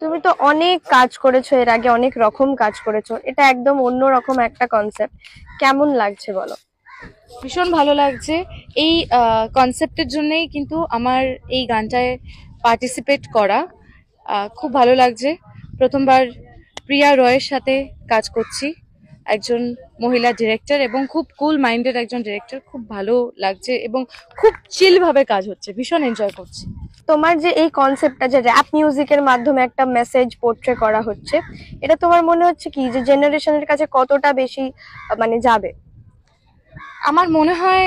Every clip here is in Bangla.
তুমি তো অনেক কাজ করেছো এর আগে, অনেক রকম কাজ করেছো, এটা একদম অন্য রকম একটা কনসেপ্ট। কেমন লাগছে বলো? ভীষণ ভালো লাগছে। এই কনসেপ্টের জন্যই কিন্তু আমার এই গানটায় পার্টিসিপেট করা। খুব ভালো লাগছে। প্রথমবার প্রিয়া রয়ের সাথে কাজ করছি, একজন মহিলা ডিরেক্টর এবং খুব কুল মাইন্ডেড একজন ডিরেক্টর। খুব ভালো লাগছে এবং খুব চিল ভাবে কাজ হচ্ছে, ভীষণ এনজয় করছি। তোমার যে এই কনসেপ্টটা, যে র্যাপ মিউজিকের মাধ্যমে একটা মেসেজ পোর্ট্রে করা হচ্ছে, এটা তোমার মনে হচ্ছে কি যে জেনারেশনের কাছে কতটা বেশি মানে যাবে? আমার মনে হয়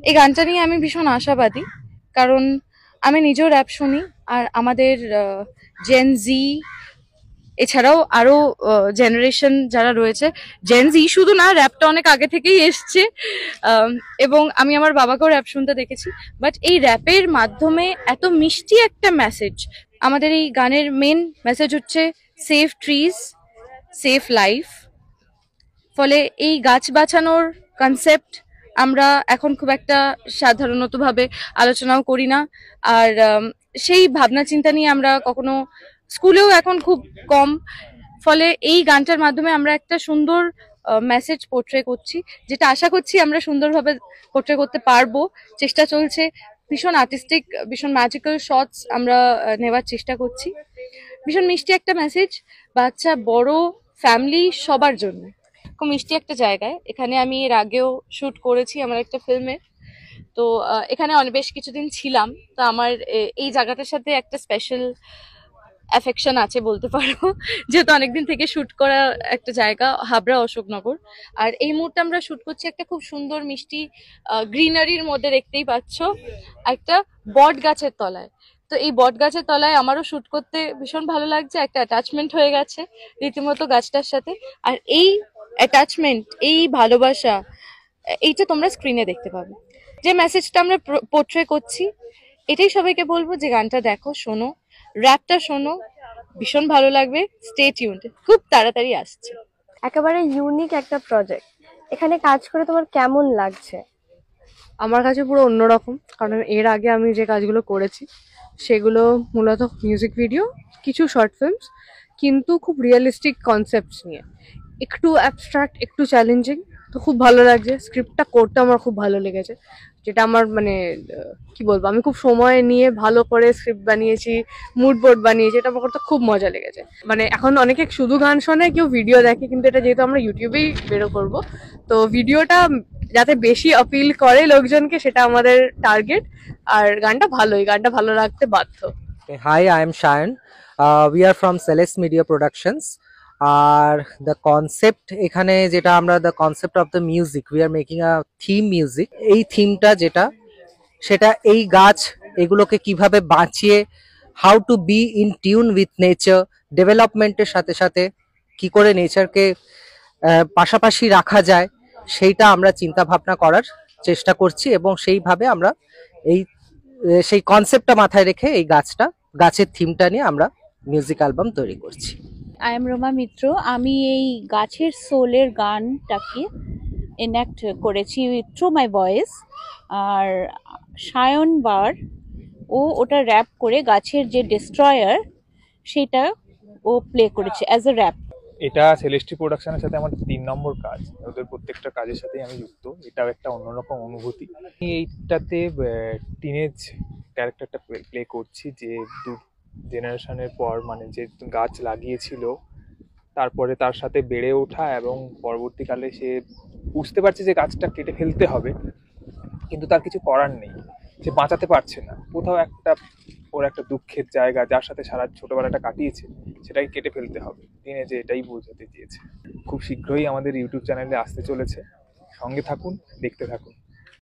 এই গানটা নিয়ে আমি ভীষণ আশাবাদী, কারণ আমি নিজেও র্যাপ শুনি। আর আমাদের জেন জি এছাড়াও আরো জেনারেশন যারা রয়েছে, জেন জি শুধু না, র্যাপটা অনেক আগে থেকেই এসছে। এবং আমি আমার বাবাকেও র্যাপ শুনতে দেখেছি। বাট এই র্যাপের মাধ্যমে এত মিষ্টি একটা মেসেজ, আমাদের এই গানের মেন মেসেজ হচ্ছে সেভ ট্রিজ, সেভ লাইফ। ফলে এই গাছ বাঁচানোর কনসেপ্ট আমরা এখন খুব একটা সাধারণতভাবে আলোচনাও করি না। আর সেই ভাবনা চিন্তা নিয়ে আমরা কখনো স্কুলেও এখন খুব কম। ফলে এই গানটার মাধ্যমে আমরা একটা সুন্দর মেসেজ পোর্ট্রে করছি, যেটা আশা করছি আমরা সুন্দরভাবে পোর্ট্রে করতে পারবো। চেষ্টা চলছে, ভীষণ আর্টিস্টিক, ভীষণ ম্যাজিক্যাল শটস আমরা নেওয়ার চেষ্টা করছি। ভীষণ মিষ্টি একটা মেসেজ, বাচ্চা বড় ফ্যামিলি সবার জন্য। খুব মিষ্টি একটা জায়গায়। এখানে আমি এর আগেও শুট করেছি আমার একটা ফিল্মে। তো এখানে অনেক বেশ কিছুদিন ছিলাম। তো আমার এই জায়গাটার সাথে একটা স্পেশাল অ্যাফেকশন আছে বলতে পারো, যেহেতু অনেকদিন থেকে শুট করা একটা জায়গা, হাবড়া অশোকনগর। আর এই মুহূর্তে আমরা শুট করছি একটা খুব সুন্দর মিষ্টি গ্রিনারির মধ্যে, দেখতেই পাচ্ছ, একটা বট গাছের তলায়। তো এই বট গাছের তলায় আমারও শুট করতে ভীষণ ভালো লাগছে, একটা অ্যাটাচমেন্ট হয়ে গেছে রীতিমতো গাছটার সাথে। আর এই অ্যাটাচমেন্ট, এই ভালোবাসা, এইটা তোমরা স্ক্রিনে দেখতে পাবে। যে মেসেজটা আমরা পোর্ট্রে করছি, এটাই সবাইকে বলবো যে গানটা দেখো, শোনো, র্যাপটা শোনো, ভীষণ ভালো লাগবে। স্টে টিউনড, খুব তাড়াতাড়ি আসছে। একেবারে ইউনিক একটা প্রজেক্ট, এখানে কাজ করে তোমার কেমন লাগছে? আমার কাছে পুরো অন্যরকম, কারণ এর আগে আমি যে কাজগুলো করেছি সেগুলো মূলত মিউজিক ভিডিও, কিছু শর্ট ফিল্মস, কিন্তু খুব রিয়েলিস্টিক কনসেপ্টস নিয়ে, একটু অ্যাবস্ট্রাক্ট, একটু চ্যালেঞ্জিং। তো খুব ভালো লাগছে, স্ক্রিপ্টটা করতে আমার খুব ভালো লেগেছে। যেটা আমার মানে কি বলবো, আমি খুব সময় নিয়ে ভালো করে স্ক্রিপ্ট বানিয়েছি, মুড বোর্ড বানিয়েছি, এটা আমার করতে খুব মজা লেগেছে। মানে এখন অনেকে শুধু গান শোনে, কেউ ভিডিও দেখে, কিন্তু এটা যেহেতু আমরা ইউটিউবেই বেরো করবো, তো ভিডিওটা যাতে বেশি আপিল করে লোকজনকে, সেটা আমাদের টার্গেট। আর গানটা ভালোই, গানটা ভালো লাগতে বাধ্য। Hi, I am Shayan. We are from Celeste Media Productions. Are the concept এখানে যেটা আমরা, the concept of the music, we are making a theme music. এই থিমটা যেটা, সেটা এই গাছ এগুলোকে কিভাবে বাঁচিয়ে, how to be in tune with nature, ডেভেলপমেন্টের সাথে সাথে কি করে নেচারকে পাশাপাশি রাখা যায়, সেইটা আমরা চিন্তা ভাবনা করার চেষ্টা করছি। এবং সেইভাবে আমরা এই সেই কনসেপ্টটা মাথায় রেখে এই গাছের থিমটা নিয়ে আমরা মিউজিক অ্যালবাম তৈরি করছি। আই এম রোমা মিত্র। আমি এই গাছের সোলের গানটাকে এনাক্ট করেছি থ্রু মাই ভয়েস। আর সায়ন বার ওটা র্যাপ করে গাছের যে ডিস্ট্রয়ার সেটা ও প্লে করেছে অ্যাজ এ র্যাপ। এটা সেলেস্টি প্রোডাকশনের সাথে আমার 3 নম্বর কাজ। ওদের প্রত্যেকটা কাজের সাথেই আমি যুক্ত, এটাও একটা অন্যরকম অনুভূতি। এইটাতে টিনেজ ক্যারেক্টারটা প্লে করছি, যে দু জেনারেশনের পর, মানে যে গাছ লাগিয়েছিল, তারপরে তার সাথে বেড়ে ওঠা, এবং পরবর্তীকালে সে বুঝতে পারছে যে গাছটা কেটে ফেলতে হবে, কিন্তু তার কিছু করার নেই, সে বাঁচাতে পারছে না। কোথাও একটা ওর একটা দুঃখের জায়গা, যার সাথে সারা ছোটবেলাটা কাটিয়েছে, সেটাকে কেটে ফেলতে হবে। তিনি যে এটাই বোঝাতে চেয়েছে। খুব শীঘ্রই আমাদের ইউটিউব চ্যানেলে আসতে চলেছে, সঙ্গে থাকুন, দেখতে থাকুন।